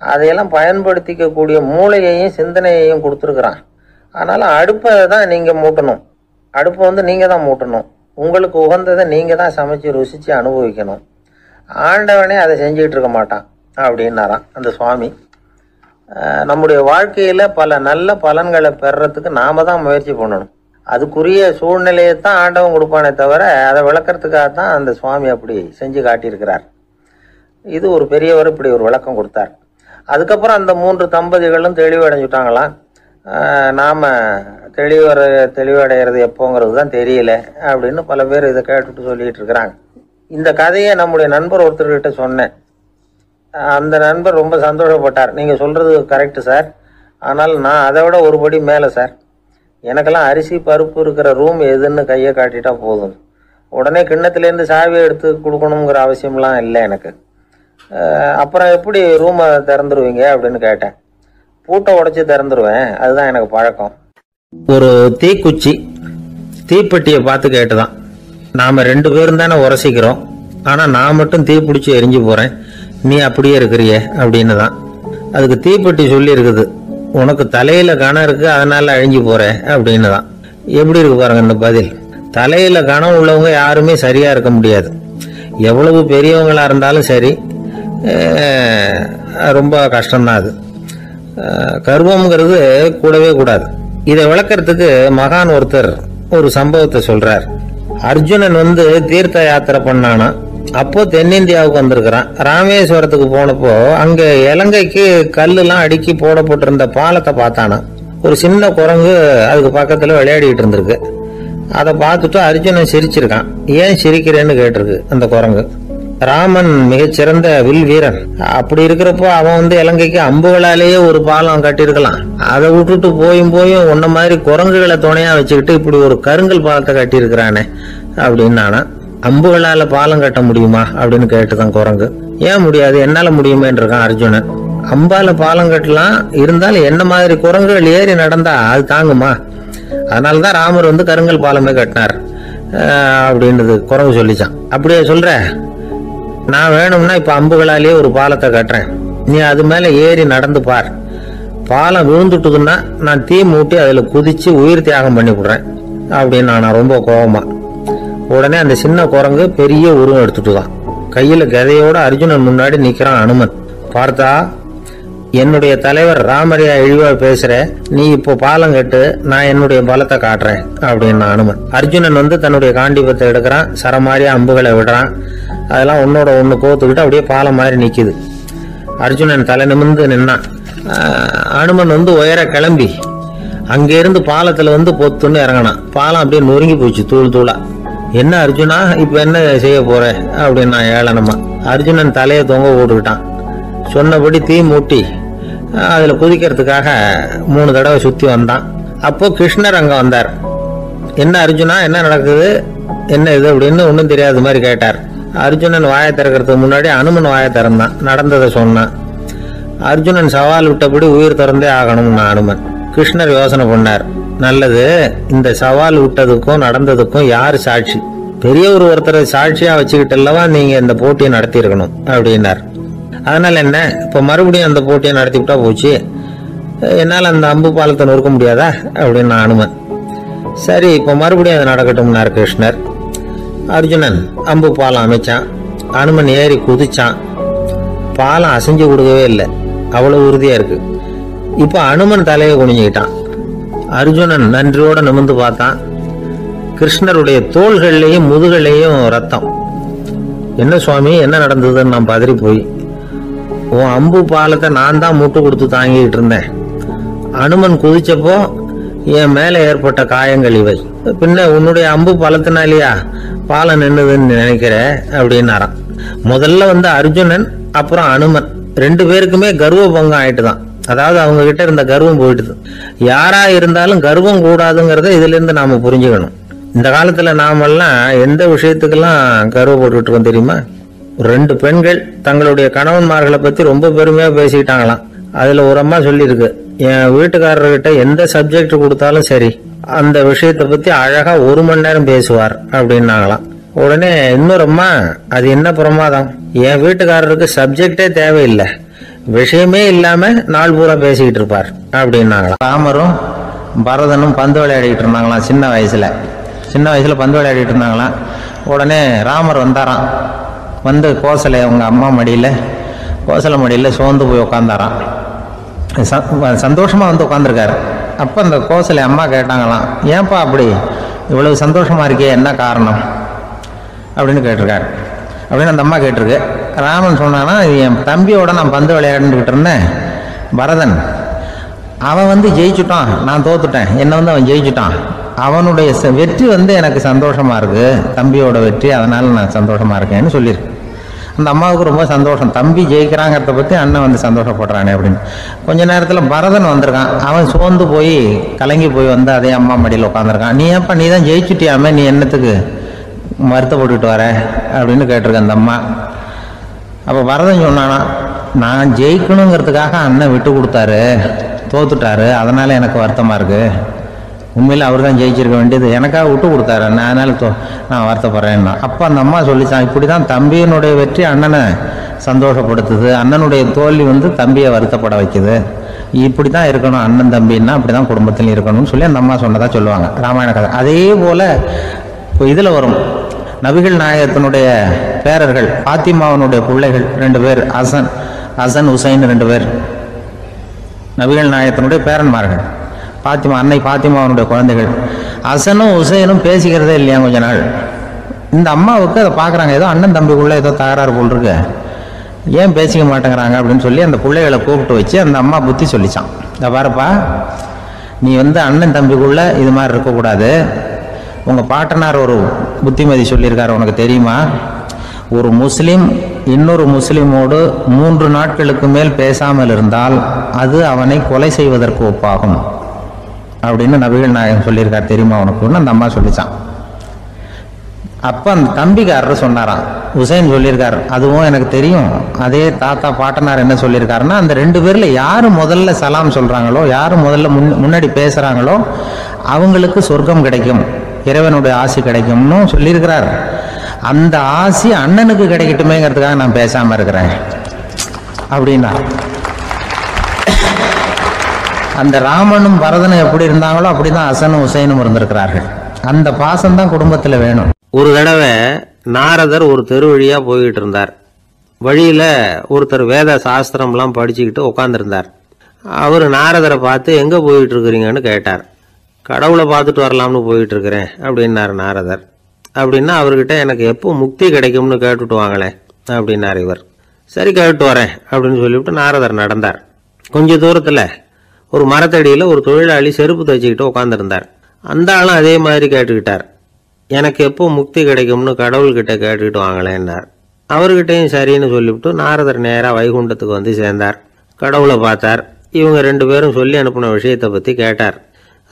அதையெல்லாம் பயன்படுத்திக்கக்கூடிய மூளையையும் சிந்தனையையும் கொடுத்துருக்குறான். ஆனாலும் அடுப்பை தான் நீங்கள் மூட்டணும், அடுப்பை நீங்கள் தான் மூட்டணும், உங்களுக்கு உகந்ததை நீங்கள் தான் சமைச்சு ருசித்து அனுபவிக்கணும். ஆண்டவனே அதை செஞ்சுக்கிட்டு இருக்க மாட்டான் அப்படின்னாராம் அந்த சுவாமி. நம்முடைய வாழ்க்கையில் பல நல்ல பலன்களை பெறறதுக்கு நாம் தான் முயற்சி பண்ணணும். அதுக்குரிய சூழ்நிலையை தான் ஆண்டவன் கொடுப்பானே தவிர அதை விளக்கறதுக்காக தான் அந்த சுவாமி அப்படி செஞ்சு காட்டியிருக்கிறார். இது ஒரு பெரியவர் இப்படி ஒரு விளக்கம் கொடுத்தார். அதுக்கப்புறம் அந்த 3 தம்பதிகளும் தெளிவடைஞ்சுட்டாங்களாம். நாம் தெளிவடைகிறது எப்போங்கிறது தான் தெரியல அப்படின்னு பல பேர் இதை கேட்டுட்டு சொல்லிகிட்டு இருக்கிறாங்க. இந்த கதையை நம்முடைய நண்பர் ஒருத்தர்கிட்ட சொன்னேன். அந்த நண்பர் ரொம்ப சந்தோஷப்பட்டார். நீங்கள் சொல்கிறது கரெக்டு சார், ஆனால் நான் அதை விட ஒரு படி மேலே சார். எனக்கெல்லாம் அரிசி பருப்பு இருக்கிற ரூம் எதுன்னு கையை காட்டிட்டா போதும். உடனே கிண்ணத்துலேருந்து சாவியை எடுத்து கொடுக்கணுங்கிற அவசியம்லாம் இல்லை எனக்கு. அப்புறம் எப்படி ரூமை திறந்துருவீங்க அப்படின்னு கேட்டேன். பூட்டை உடைச்சி திறந்துருவேன், அதுதான் எனக்கு பழக்கம். ஒரு தீக்குச்சி தீப்பெட்டியை பார்த்து கேட்டுதான், நாம் 2 பேரும் தானே உரசிக்கிறோம், ஆனால் நான் மட்டும் தீ பிடிச்சி எரிஞ்சு போகிறேன், நீ அப்படியே இருக்கிறியே அப்படின்னு தான். அதுக்கு தீப்பெட்டி சொல்லி இருக்குது, உனக்கு தலையில் கணம் இருக்குது அதனால் அழிஞ்சு போகிற அப்படின்னு தான். எப்படி இருக்கு பாருங்க இந்த பதில். தலையில் கணம் உள்ளவங்க யாருமே சரியாக இருக்க முடியாது. எவ்வளவு பெரியவங்களாக இருந்தாலும் சரி, ரொம்ப கஷ்டம்தான் அது. கர்வம்ங்கிறது கூடவே கூடாது. இதை விளக்கறதுக்கு மகான் ஒருத்தர் ஒரு சம்பவத்தை சொல்றார். அர்ஜுனன் தீர்த்த யாத்திரை பண்ணானா, அப்போ தென்னிந்தியாவுக்கு வந்திருக்கிறான். ராமேஸ்வரத்துக்கு போனப்போ அங்க இலங்கைக்கு கல்லுலாம் அடுக்கி போடப்பட்டிருந்த பாலத்தை பார்த்தானா. ஒரு சின்ன குரங்கு அதுக்கு பக்கத்துல விளையாடிட்டு இருந்திருக்கு. அதை பார்த்துட்டு அர்ஜுனன் சிரிச்சிருக்கான். ஏன் சிரிக்கிறேன்னு கேட்டிருக்கு அந்த குரங்கு. ராமன் மிகச்சிறந்த வில் வீரன், அப்படி இருக்கிறப்போ அவன் இலங்கைக்கு அம்புகளாலேயே ஒரு பாலம் கட்டியிருக்கலாம். அதை விட்டுட்டு போயும் உன்ன மாதிரி குரங்குகளை துணையா வச்சுக்கிட்டு இப்படி ஒரு கருங்கல் பாலத்தை கட்டியிருக்கிறானே அப்படின்னு நானா. அம்புகளால பாலம் கட்ட முடியுமா அப்படின்னு கேட்டுதான் குரங்கு. ஏன் முடியாது, என்னால முடியுமேன்னு இருக்கான் அர்ஜுனன். அம்பால பாலம் கட்டலாம், இருந்தாலும் என்ன மாதிரி குரங்குகள் ஏறி நடந்தா அது தாங்குமா? அதனாலதான் ராமர் கருங்கல் பாலமே கட்டினார் அப்படின்றது குரங்கு சொல்லிச்சான். அப்படியே சொல்ற, நான் வேணும்னா இப்ப அம்புகளாலேயே ஒரு பாலத்தை கட்டுறேன், நீ அது மேல ஏறி நடந்து பார். பாலம் விழுந்துட்டுதுன்னா நான் தீ மூட்டி அதுல குதிச்சு உயிர் தியாகம் பண்ணி விடுறேன் அப்படின்னு நான் ரொம்ப கோபமா. உடனே அந்த சின்ன குரங்கு பெரிய உருவம் எடுத்துட்டுதான் கையில கதையோட அர்ஜுனன் முன்னாடி நிக்கிறான் அனுமன். பார்த்தா, என்னுடைய தலைவர் ராமரையா இழிவா பேசுற, நீ இப்போ பாலம் கட்டு, நான் என்னுடைய பலத்தை காட்டுறேன் அப்படின்னு அனுமன். அர்ஜுனன் தன்னுடைய காண்டிபத்தை எடுக்கிறான், சரமாரியா அம்புகளை விடுறான். அதெல்லாம் ஒன்னோட ஒண்ணு கோத்துக்கிட்டு அப்படியே பாலம் மாதிரி நிக்குது. அர்ஜுனன் தலை நிமிர்ந்து நின்னான். அனுமன் உயர கிளம்பி அங்கிருந்து பாலத்துல பொத்துன்னு இறங்கினான். பாலம் அப்படியே நொறுங்கி போச்சு தூள் தூளா. என்ன அர்ஜுனா, இப்ப என்ன செய்ய போற அப்படின்னு நான் ஏளனமா. அர்ஜுனன் தலையை தொங்க போட்டுக்கிட்டான். சொன்னபடி தீ மூட்டி அதுல குதிக்கிறதுக்காக 3 தடவை சுத்தி வந்தான். அப்போ கிருஷ்ணர் அங்க வந்தார். என்ன அர்ஜுனா, என்ன நடக்குது, என்ன இது அப்படின்னு ஒன்றும் தெரியாத மாதிரி கேட்டார். அர்ஜுனன் வாயை திறக்கிறதுக்கு முன்னாடி அனுமன் வாயை திறந்தான், நடந்ததை சொன்னான். அர்ஜுனன் சவால் விட்டபடி உயிர் திறந்தே ஆகணும்னா அனுமன். கிருஷ்ணர் யோசனை பண்ணார். நல்லது, இந்த சவால் விட்டதுக்கும் நடந்ததுக்கும் யார் சாட்சி? பெரிய ஒருத்தரை சாட்சியா வச்சுக்கிட்டல்லவா நீங்க இந்த போட்டியை நடத்தி இருக்கணும் அப்படின்னார். அதனால என்ன, இப்ப மறுபடியும் அந்த போட்டியை நடத்தி விட்டா போச்சு, என்னால் அந்த அம்பு பாலத்தை நொறுக்க முடியாதா அப்படின்னு அனுமன். சரி, இப்ப மறுபடியும் அது நடக்கட்டும்னார் கிருஷ்ணர். அர்ஜுனன் அம்பு பாலம் அமைச்சான். அனுமன் ஏறி குதிச்சான். பாலம் அசைஞ்சு கொடுக்கவே இல்லை, அவ்வளவு உறுதியா இருக்கு. இப்ப அனுமன் தலையை குனிஞ்சுக்கிட்டான். அர்ஜுனன் நன்றியோட நிமிர்ந்து பார்த்தான். கிருஷ்ணருடைய தோள்கள்லையும் முதுகள்லையும் ரத்தம். என்ன சுவாமி, என்ன நடந்ததுன்னு நான் பதறி போய், உன் அம்பு பாலத்தை நான் தான் முட்டு கொடுத்து தாங்கிட்டு இருந்தேன். அனுமன் குதிச்சப்போ என் மேல ஏற்பட்ட காயங்கள் இவை. பின்ன உன்னுடைய அம்பு பாலத்தினாலேயா பாலம் நின்னுதுன்னு நினைக்கிற அப்படின்னாராம். முதல்ல அர்ஜுனன் அப்புறம் அனுமன் 2 பேருக்குமே கர்வ பங்கம் ஆயிட்டுதான். அதாவது அவங்க கிட்ட இருந்த கர்வம் போயிட்டுது. யாரா இருந்தாலும் கர்வம் கூடாதுங்கிறத இதுல இருந்து நாம புரிஞ்சுக்கணும். இந்த காலத்துல நாமெல்லாம் எந்த விஷயத்துக்கெல்லாம் கர்வப்பட்டு இருக்கோம் தெரியுமா? 2 பெண்கள் தங்களுடைய கணவன்மார்களை பத்தி ரொம்ப பெருமையா பேசிக்கிட்டாங்களாம். அதுல ஒரு அம்மா சொல்லியிருக்கு, என் வீட்டுக்காரர்கிட்ட எந்த சப்ஜெக்ட் கொடுத்தாலும் சரி அந்த விஷயத்தை பத்தி அழகா 1 மணி நேரம் பேசுவார் அப்படின்னாங்களாம். உடனே இன்னொரு அம்மா, அது என்ன பிரமாதம், என் வீட்டுக்காரருக்கு சப்ஜெக்டே தேவையில்லை, விஷயமே இல்லாம நாள் பூரா பேசிக்கிட்டு இருப்பார் அப்படின்னாங்களாம். ராமரும் பரதனும் பந்து விளையாடிட்டு இருந்தாங்களாம். சின்ன வயசுல பந்து விளையாடிட்டு இருந்தாங்களாம். உடனே ராமர் வந்தாராம். கோசலை அவங்க அம்மா கோசலை மடியில் சோர்ந்து போய் உட்காந்தாராம். சந்தோஷமா உட்காந்துருக்காரு. அப்போ அந்த கோசலை அம்மா கேட்டாங்களாம், ஏன்பா அப்படி இவ்வளவு சந்தோஷமா இருக்கே, என்ன காரணம் அப்படின்னு கேட்டிருக்காரு. அப்படின்னு அந்த அம்மா கேட்டிருக்கு. ராமன் சொன்னானா, என் தம்பியோட நான் பந்து விளையாண்டுக்கிட்டு இருந்தேன், பரதன் அவன் ஜெயிச்சுட்டான், நான் தோத்துட்டேன், என்னை அவன் ஜெயிச்சுட்டான், அவனுடைய வெற்றி எனக்கு சந்தோஷமா இருக்கு, தம்பியோட வெற்றி, அதனால நான் சந்தோஷமா இருக்கேன்னு சொல்லியிருக்கு. அந்த அம்மாவுக்கு ரொம்ப சந்தோஷம், தம்பி ஜெயிக்கிறாங்கிறத பற்றி அண்ணன் வந்து சந்தோஷப்படுறானே அப்படின்னு. கொஞ்ச நேரத்தில் பரதன் வந்திருக்கான். அவன் சோர்ந்து போய் கலங்கி போய் வந்து அதே அம்மா மடியில் உட்காந்துருக்கான். நீ ஏப்பா நீ தான் ஜெயிச்சுட்டியாமே, நீ என்னத்துக்கு வருத்தப்பட்டுட்டு வர அப்படின்னு கேட்டிருக்க அந்த அம்மா. அப்போ பரதன் சொன்னானா, நான் ஜெயிக்கணுங்கிறதுக்காக அண்ணன் விட்டு கொடுத்தாரு, தோத்துட்டாரு, அதனால எனக்கு வருத்தமாக இருக்கு. உண்மையில் அவர் தான் ஜெயிச்சிருக்க வேண்டியது, எனக்காக விட்டு கொடுத்தாரு அண்ணன், அதனால நான் வருத்தப்படுறேன்னா. அப்போ அந்த அம்மா சொல்லிச்சான், இப்படி தான் தம்பியினுடைய வெற்றி அண்ணனை சந்தோஷப்படுத்துது, அண்ணனுடைய தோல்வி வந்து தம்பியை வருத்தப்பட வைக்குது. இப்படி தான் இருக்கணும், அண்ணன் தம்பின்னா அப்படி தான் குடும்பத்தில் இருக்கணும்னு சொல்லி அந்த அம்மா சொன்னதாக சொல்லுவாங்க ராமாயண கதை. அதே போல் இப்போ இதில் வரும், நபிகள் நாயகத்தினுடைய பேரர்கள் பாத்திமாவனுடைய பிள்ளைகள் 2 பேர், ஹசன் ஹுசைன் 2 பேர் நபிகள் நாயகத்தினுடைய பேரன்மார்கள். அன்னை பாத்திமாவனுடைய குழந்தைகள். ஹசனும் ஹுசைனும் பேசிக்கிறதே இல்லையா கொஞ்ச நாள். இந்த அம்மாவுக்கு அதை பார்க்குறாங்க, ஏதோ அண்ணன் தம்பிக்குள்ளே ஏதோ தகராறு போல் இருக்கு, ஏன் பேசிக்க மாட்டேங்கிறாங்க அப்படின்னு சொல்லி அந்த பிள்ளைகளை கூப்பிட்டு வச்சு அந்த அம்மா புத்தி சொல்லிச்சான். இதை பாருப்பா, நீ வந்து அண்ணன் தம்பிக்குள்ளே இது மாதிரி இருக்கக்கூடாது. உங்கள் பாட்டனார் ஒரு புத்திமதி சொல்லியிருக்காரு, உனக்கு தெரியுமா? ஒரு முஸ்லீம் இன்னொரு முஸ்லீமோடு 3 நாட்களுக்கு மேல் பேசாமல் இருந்தால் அது அவனை கொலை செய்வதற்கு ஒப்பாகும் அப்படின்னு நபிகள் நாயகம் சொல்லியிருக்கார், தெரியுமா உனக்குன்னு அந்த அம்மா சொல்லிச்சான். அப்போ அந்த தம்பிக்காரர் சொன்னாராம், ஹுசைன் சொல்லியிருக்கார், அதுவும் எனக்கு தெரியும். அதே தாத்தா பாட்டனார் என்ன சொல்லியிருக்காருன்னா, அந்த 2 பேரில் யார் முதல்ல சலாம் சொல்கிறாங்களோ, யார் முதல்ல முன்னாடி பேசுகிறாங்களோ அவங்களுக்கு சொர்க்கம் கிடைக்கும், இறைவனுடைய ஆசி கிடைக்கும்னு சொல்லியிருக்கிறார். அந்த ஆசி அண்ணனுக்கு கிடைக்கட்டுமேங்கிறதுக்காக நான் பேசாமல் இருக்கிறேன் அப்படின்னா. அந்த ராமனும் பரதனும் எப்படி இருந்தாங்களோ அப்படிதான் ஹசனும் ஹுசைனும் இருந்திருக்கிறார்கள். அந்த பாசம்தான் குடும்பத்தில் வேணும். ஒரு தடவை நாரதர் ஒரு தெரு வழியா போய்கிட்டு இருந்தார். வழியில ஒருத்தர் வேத சாஸ்திரம்லாம் படிச்சுக்கிட்டு உட்காந்துருந்தார். அவர் நாரதரை பார்த்து எங்க போயிட்டு இருக்கிறீங்கன்னு கேட்டார். கடவுளை பார்த்துட்டு வரலாம்னு போயிட்டு இருக்கிறேன் அப்படின்னாரு நாரதர். அப்படின்னா அவர்கிட்ட எனக்கு எப்போ முக்தி கிடைக்கும்னு கேட்டுட்டு வாங்களேன் அப்படின்னார் இவர். சரி கேட்டு வரேன் அப்படின்னு சொல்லிவிட்டு நாரதர் நடந்தார். கொஞ்ச தூரத்தில் ஒரு மரத்தடியில் ஒரு தொழிலாளி செருப்பு தைச்சிக்கிட்டு உட்காந்துருந்தார். அந்த ஆளும் அதே மாதிரி கேட்டுக்கிட்டார், எனக்கு எப்போ முக்தி கிடைக்கும்னு கடவுள்கிட்ட கேட்டுக்கிட்டு வாங்களேன்னார். அவர்கிட்டையும் சரின்னு சொல்லிவிட்டு நாரதர் நேராக வைகுண்டத்துக்கு வந்து சேர்ந்தார். கடவுளை பார்த்தார். இவங்க 2 பேரும் சொல்லி அனுப்பின விஷயத்தை பற்றி கேட்டார்.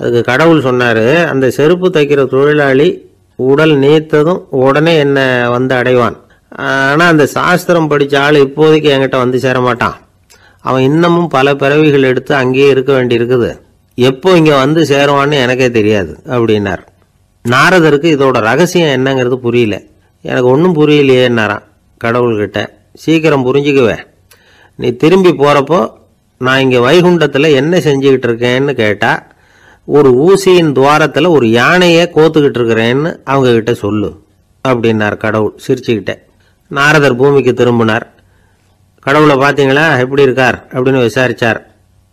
அதுக்கு கடவுள் சொன்னார், அந்த செருப்பு தைக்கிற தொழிலாளி உடல் நீத்ததும் உடனே என்னை வந்து அடைவான். ஆனால் அந்த சாஸ்திரம் படித்த ஆள் இப்போதைக்கு என்கிட்ட வந்து சேரமாட்டான். அவன் இன்னமும் பல பிறவிகள் எடுத்து அங்கேயே இருக்க வேண்டி இருக்குது. எப்போ இங்கே வந்து சேருவான்னு எனக்கே தெரியாது அப்படின்னார். நாரதருக்கு இதோட ரகசியம் என்னங்கிறது புரியல. எனக்கு ஒன்றும் புரியலையேன்னாரான் கடவுள்கிட்ட. சீக்கிரம் புரிஞ்சுக்குவேன், நீ திரும்பி போகிறப்போ நான் இங்கே வைகுண்டத்தில் என்ன செஞ்சுக்கிட்டு இருக்கேன்னு கேட்டால், ஒரு ஊசியின் துவாரத்தில் ஒரு யானையை கோத்துக்கிட்டு இருக்கிறேன்னு அவங்க கிட்ட சொல்லு அப்படின்னார் கடவுள் சிரிச்சுக்கிட்டே. நாரதர் பூமிக்கு திரும்பினார். கடவுளை பார்த்தீங்களா எப்படி இருக்கார் அப்படின்னு விசாரிச்சார்.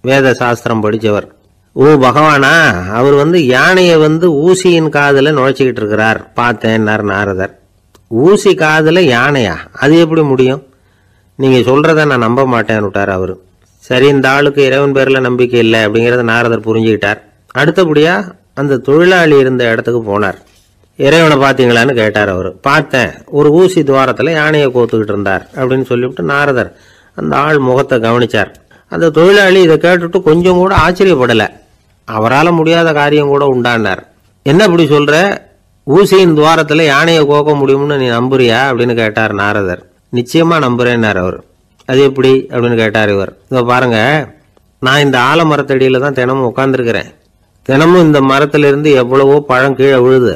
வேத சாஸ்திரம் படித்தவர். ஓ பகவானா, அவர் வந்து யானையை வந்து ஊசியின் காதில் நுழைச்சிக்கிட்டு இருக்கிறார் பார்த்தேன்னார் நாரதர். ஊசி காதில் யானையா, அது எப்படி முடியும்? நீங்கள் சொல்கிறத நான் நம்ப மாட்டேன்னு விட்டார் அவர். சரி, இந்த ஆளுக்கு இறைவன் பேரில் நம்பிக்கை இல்லை அப்படிங்கிறத நாரதர் புரிஞ்சுக்கிட்டார். அடுத்தபடியாக அந்த தொழிலாளி இருந்த இடத்துக்கு போனார். இறைவனை பார்த்தீங்களான்னு கேட்டார் அவர். பார்த்தேன், ஒரு ஊசி துவாரத்தில் யானையை கோத்துக்கிட்டு இருந்தார் அப்படின்னு சொல்லிவிட்டு நாரதர் அந்த ஆள் முகத்தை கவனிச்சார். அந்த தொழிலாளி இதை கேட்டுட்டு கொஞ்சம் கூட ஆச்சரியப்படலை. அவரால் முடியாத காரியம் கூட உண்டானார். என்ன இப்படி சொல்ற, ஊசியின் துவாரத்தில் யானையை கோக்க முடியும்னு நீ நம்புறியா அப்படின்னு கேட்டார் நாரதர். நிச்சயமா நம்புறேன்னார் அவர். அது எப்படி அப்படின்னு கேட்டார் இவர். இதோ பாருங்க, நான் இந்த ஆலமரத்தடியில தான் தினமும் உட்காந்துருக்கிறேன். தினமும் இந்த மரத்திலிருந்து எவ்வளவோ பழம் கீழே விழுது.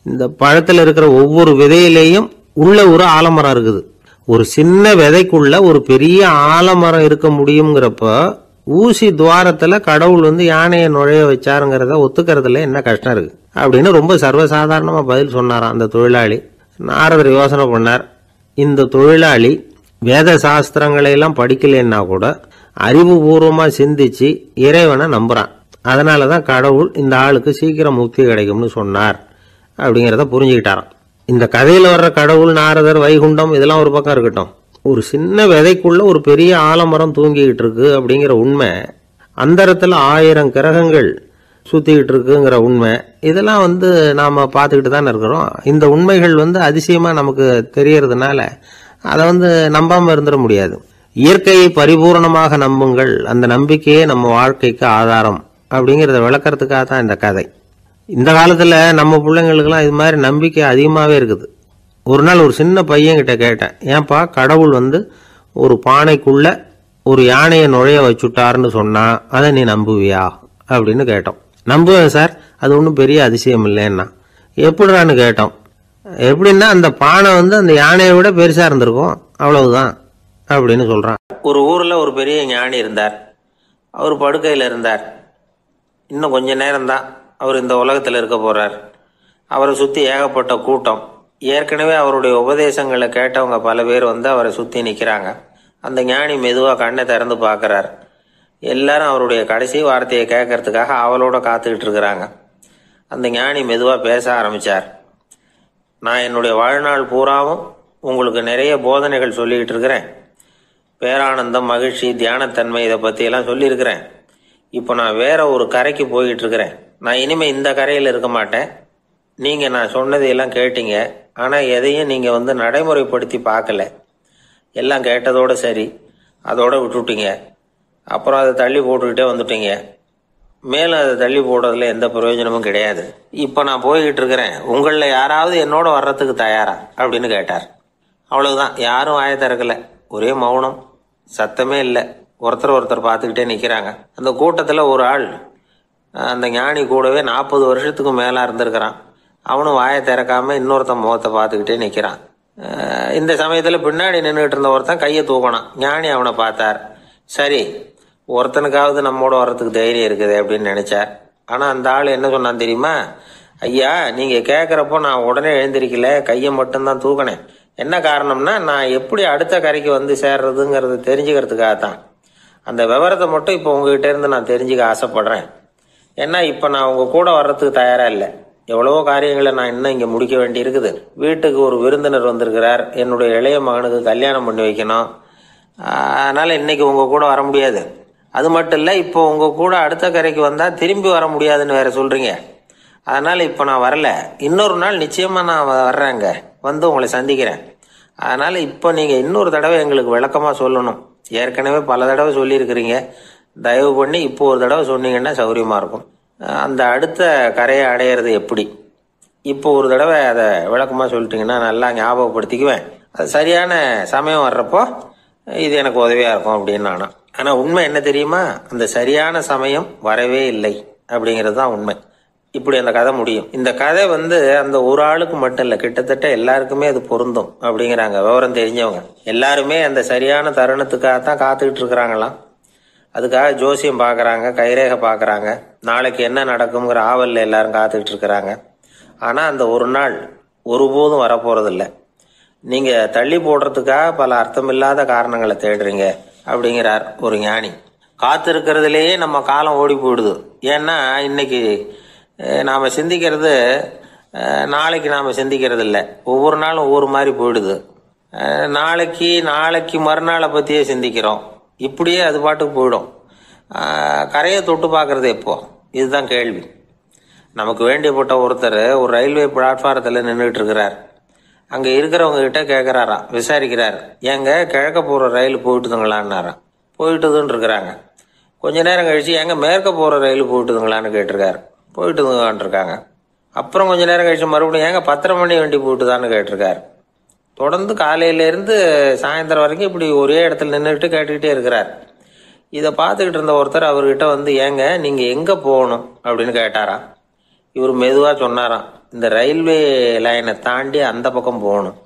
இந்த பழத்தில் இருக்கிற ஒவ்வொரு விதையிலேயும் உள்ள ஒரு ஆலமரம் இருக்குது. ஒரு சின்ன விதைக்குள்ள ஒரு பெரிய ஆலமரம் இருக்க முடியுங்கிறப்ப ஊசி துவாரத்துல கடவுள் வந்து யானையை நுழைய வச்சாருங்கிறத ஒத்துக்கிறதுல என்ன கஷ்டம் இருக்கு அப்படின்னு ரொம்ப சர்வசாதாரணமா பதில் சொன்னாராம் அந்த தொழிலாளி. நாரதர் யோசனை பண்ணார், இந்த தொழிலாளி வேத சாஸ்திரங்களை எல்லாம் படிக்கலன்னா கூட அறிவுபூர்வமா சிந்திச்சு இறைவனை நம்புறான். அதனாலதான் கடவுள் இந்த ஆளுக்கு சீக்கிரம் முக்தி கிடைக்கும்னு சொன்னார் அப்படிங்கிறத புரிஞ்சுக்கிட்டாராம். இந்த கதையில வர்ற கடவுள், நாரதர், வைகுண்டம் இதெல்லாம் ஒரு பக்கம் இருக்கட்டும், ஒரு சின்ன விதைக்குள்ள ஒரு பெரிய ஆலமரம் தூங்கிக்கிட்டு இருக்கு அப்படிங்கிற உண்மை, அந்தரத்துல 1000 கிரகங்கள் சுத்திக்கிட்டு இருக்குங்கிற உண்மை, இதெல்லாம் நாம பார்த்துக்கிட்டு தானே இருக்கிறோம். இந்த உண்மைகள் அதிசயமா நமக்கு தெரியறதுனால அதை நம்பாம இருந்துட முடியாது. இயற்கையை பரிபூர்ணமாக நம்புங்கள், அந்த நம்பிக்கையே நம்ம வாழ்க்கைக்கு ஆதாரம் அப்படிங்கிறத விளக்கறதுக்காக தான் இந்த கதை. இந்த காலத்துல நம்ம பிள்ளைங்களுக்கெல்லாம் இது மாதிரி நம்பிக்கை அதிகமாகவே இருக்குது. ஒரு நாள் ஒரு சின்ன பையன்கிட்ட கேட்டேன், ஏன்பா கடவுள் ஒரு பானைக்குள்ள ஒரு யானையை நுழைய வச்சுட்டாருன்னு சொன்னா அதை நீ நம்புவியா அப்படின்னு கேட்டோம். நம்புவேன் சார், அது ஒன்றும் பெரிய அதிசயம் இல்லைன்னா. எப்படிறான்னு கேட்டோம். எப்படின்னா அந்த பானை அந்த யானையை விட பெருசா இருந்திருக்கும், அவ்வளவுதான் அப்படின்னு சொல்றான். ஒரு ஊர்ல ஒரு பெரிய ஞானி இருந்தார். அவர் படுக்கையில் இருந்தார். இன்னும் கொஞ்ச நேரம்தான் அவர் இந்த உலகத்தில் இருக்க போறார். அவரை சுத்தி ஏகப்பட்ட கூட்டம். ஏற்கனவே அவருடைய உபதேசங்களை கேட்டவங்க பல பேர் அவரை சுத்தி நிக்கிறாங்க. அந்த ஞானி மெதுவா கண்ணை திறந்து பார்க்கறார். எல்லாரும் அவருடைய கடைசி வார்த்தையை கேட்கறதுக்காக அவளோட காத்துக்கிட்டு இருக்கிறாங்க. அந்த ஞானி மெதுவா பேச ஆரம்பிச்சார். நான் என்னுடைய வாழ்நாள் பூராவும் உங்களுக்கு நிறைய போதனைகள் சொல்லிக்கிட்டு இருக்கிறேன். பேரானந்தம், மகிழ்ச்சி, தியானத்தன்மை இதை பற்றியெல்லாம் சொல்லியிருக்கிறேன். இப்போ நான் வேற ஒரு கரைக்கு போய்கிட்டு இருக்கிறேன். நான் இனிமேல் இந்த கரையில் இருக்க மாட்டேன். நீங்கள் நான் சொன்னதையெல்லாம் கேட்டீங்க, ஆனால் எதையும் நீங்கள் நடைமுறைப்படுத்தி பார்க்கல. எல்லாம் கேட்டதோட சரி, அதோட விட்டுட்டீங்க. அப்புறம் அதை தள்ளி போட்டுக்கிட்டே வந்துட்டீங்க. மேலும் அதை தள்ளி போடுறதுல எந்த பிரயோஜனமும் கிடையாது. இப்போ நான் போய்கிட்டு இருக்கிறேன். உங்களில் யாராவது என்னோட வர்றதுக்கு தயாரா அப்படின்னு கேட்டார். அவ்வளவுதான், யாரும் வாயை திறக்கல. ஒரே மௌனம், சத்தமே இல்லை. ஒருத்தர் பார்த்துக்கிட்டே நிற்கிறாங்க. அந்த கூட்டத்தில் ஒரு ஆள் அந்த ஞானி கூடவே 40 வருஷத்துக்கு மேலே இருந்திருக்கிறான். அவனும் வாயை திறக்காம இன்னொருத்தன் முகத்தை பார்த்துக்கிட்டே நிற்கிறான். இந்த சமயத்தில் பின்னாடி நின்றுட்டு இருந்த ஒருத்தன் கையை தூக்கினான். ஞானி அவனை பார்த்தார். சரி, ஒருத்தனுக்காவது நம்மோட வர்றதுக்கு தைரியம் இருக்குது அப்படின்னு நினைச்சார். ஆனால் அந்த ஆள் என்ன சொன்னான் தெரியுமா? ஐயா, நீங்கள் கேட்குறப்போ நான் உடனே எழுந்திருக்கல, கையை மட்டும்தான் தூக்கினேன். என்ன காரணம்னா, நான் எப்படி அடுத்த கரைக்கு சேர்றதுங்கிறது தெரிஞ்சுக்கிறதுக்காகத்தான். அந்த விவரத்தை மட்டும் இப்போ உங்ககிட்ட இருந்து நான் தெரிஞ்சுக்க ஆசைப்படுறேன். ஏன்னா இப்போ நான் உங்க கூட வர்றதுக்கு தயாராக இல்லை. எவ்வளவோ காரியங்களை நான் இன்னும் இங்கே முடிக்க வேண்டி இருக்குது. வீட்டுக்கு ஒரு விருந்தினர் வந்திருக்கிறார். என்னுடைய இளைய மகனுக்கு கல்யாணம் பண்ணி வைக்கணும். அதனால இன்னைக்கு உங்க கூட வர முடியாது. அது மட்டும் இல்லை, இப்போ உங்க கூட அடுத்த கரைக்கு வந்தால் திரும்பி வர முடியாதுன்னு வேற சொல்றீங்க. அதனால இப்போ நான் வரல. இன்னொரு நாள் நிச்சயமா நான் வர்றேங்க, உங்களை சந்திக்கிறேன். அதனால இப்போ நீங்க இன்னொரு தடவை எங்களுக்கு விளக்கமா சொல்லணும். ஏற்கனவே பல தடவை சொல்லியிருக்கிறீங்க. தயவு பண்ணி இப்போ ஒரு தடவை சொன்னீங்கன்னா சௌரியமா இருக்கும். அந்த அடுத்த கரையை அடையிறது எப்படி, இப்போ ஒரு தடவை அதை விளக்கமா சொல்லிட்டீங்கன்னா நல்லா ஞாபகப்படுத்திக்குவேன். அது சரியான சமயம் வர்றப்போ இது எனக்கு உதவியா இருக்கும் அப்படின்னு நானா. ஆனா உண்மை என்ன தெரியுமா? அந்த சரியான சமயம் வரவே இல்லை அப்படிங்கிறது தான் உண்மை. இப்படி அந்த கதை முடியும். இந்த கதை அந்த ஒரு ஆளுக்கு மட்டும் இல்லை, கிட்டத்தட்ட எல்லாருக்குமே அது பொருந்தும் அப்படிங்கிறாங்க விவரம் தெரிஞ்சவங்க. எல்லாருமே அந்த சரியான தருணத்துக்காகத்தான் காத்துக்கிட்டு இருக்கிறாங்களாம். அதுக்காக ஜோசியம் பார்க்குறாங்க, கைரேகை பார்க்குறாங்க. நாளைக்கு என்ன நடக்குங்கிற ஆவலில் எல்லாரும் காத்துக்கிட்டு இருக்கிறாங்க. ஆனால் அந்த ஒரு நாள் ஒருபோதும் வரப்போறதில்லை. நீங்கள் தள்ளி போடுறதுக்காக பல அர்த்தமில்லாத காரணங்களை தேடுறீங்க அப்படிங்கிறார் ஒரு ஞானி. காத்திருக்கிறதுலேயே நம்ம காலம் ஓடி போயிடுது. ஏன்னா இன்னைக்கு நாம் சிந்திக்கிறது நாளைக்கு நாம் சிந்திக்கிறது இல்லை. ஒவ்வொரு நாளும் ஒவ்வொரு மாதிரி போயிடுது. நாளைக்கு மறுநாளை பற்றியே சிந்திக்கிறோம். இப்படியே அது பாட்டுக்கு போயிடும். கரையை தொட்டு பார்க்கறது எப்போ, இதுதான் கேள்வி. நமக்கு வேண்டியப்பட்ட ஒருத்தர் ஒரு ரயில்வே பிளாட்ஃபாரத்தில் நின்றுட்டு இருக்கிறார். அங்கே இருக்கிறவங்க கிட்ட கேட்குறாராம், விசாரிக்கிறார். ஏங்க கிழக்க போகிற ரயில் போயிட்டுதுங்களான்னாராம். போயிட்டுதுன்னு இருக்கிறாங்க. கொஞ்ச நேரம் கழிச்சு ஏங்க மேற்க போகிற ரயில் போயிட்டுதுங்களான்னு கேட்டிருக்காரு. போயிட்டுதுங்களான் இருக்காங்க. அப்புறம் கொஞ்ச நேரம் கழிச்சு மறுபடியும் ஏங்க 10:30 மணி வண்டி போயிட்டுதான்னு கேட்டிருக்காரு. தொடர்ந்து காலையிலேருந்து சாயந்தரம் வரைக்கும் இப்படி ஒரே இடத்துல நின்றுட்டு கேட்டுக்கிட்டே இருக்கிறார். இதை பார்த்துக்கிட்டு இருந்த ஒருத்தர் அவர்கிட்ட ஏங்க நீங்கள் எங்கே போகணும் அப்படின்னு கேட்டாராம். இவர் மெதுவாக சொன்னாராம், இந்த ரயில்வே லைனை தாண்டி அந்த பக்கம் போகணும்.